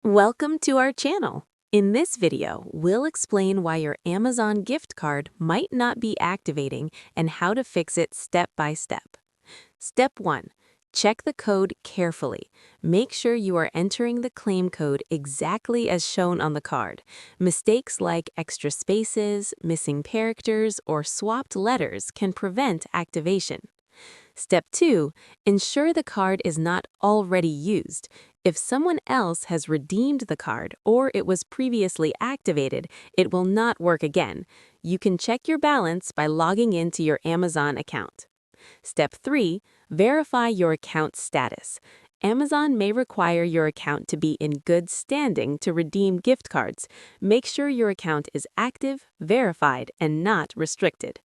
Welcome to our channel. In this video, we'll explain why your Amazon gift card might not be activating and how to fix it step by step. Step 1. Check the code carefully. Make sure you are entering the claim code exactly as shown on the card. Mistakes like extra spaces, missing characters, or swapped letters can prevent activation. Step 2. Ensure the card is not already used. If someone else has redeemed the card or it was previously activated, it will not work again. You can check your balance by logging into your Amazon account. Step 3. Verify your account status. Amazon may require your account to be in good standing to redeem gift cards. Make sure your account is active, verified, and not restricted.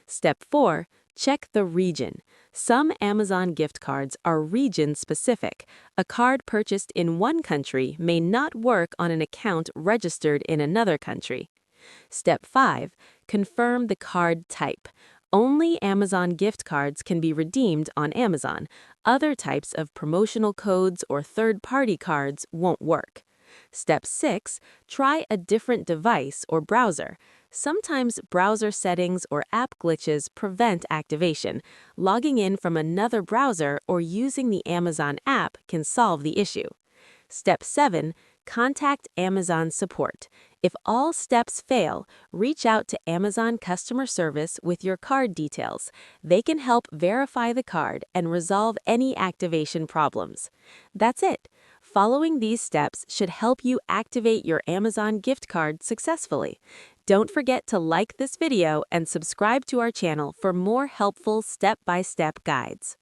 Step 4. Check the region. Some Amazon gift cards are region-specific. A card purchased in one country may not work on an account registered in another country. Step 5. Confirm the card type. Only Amazon gift cards can be redeemed on Amazon. Other types of promotional codes or third-party cards won't work. Step 6. Try a different device or browser. Sometimes browser settings or app glitches prevent activation. Logging in from another browser or using the Amazon app can solve the issue. Step 7. Contact Amazon support. If all steps fail, reach out to Amazon customer service with your card details. They can help verify the card and resolve any activation problems. That's it. Following these steps should help you activate your Amazon gift card successfully. Don't forget to like this video and subscribe to our channel for more helpful step-by-step guides.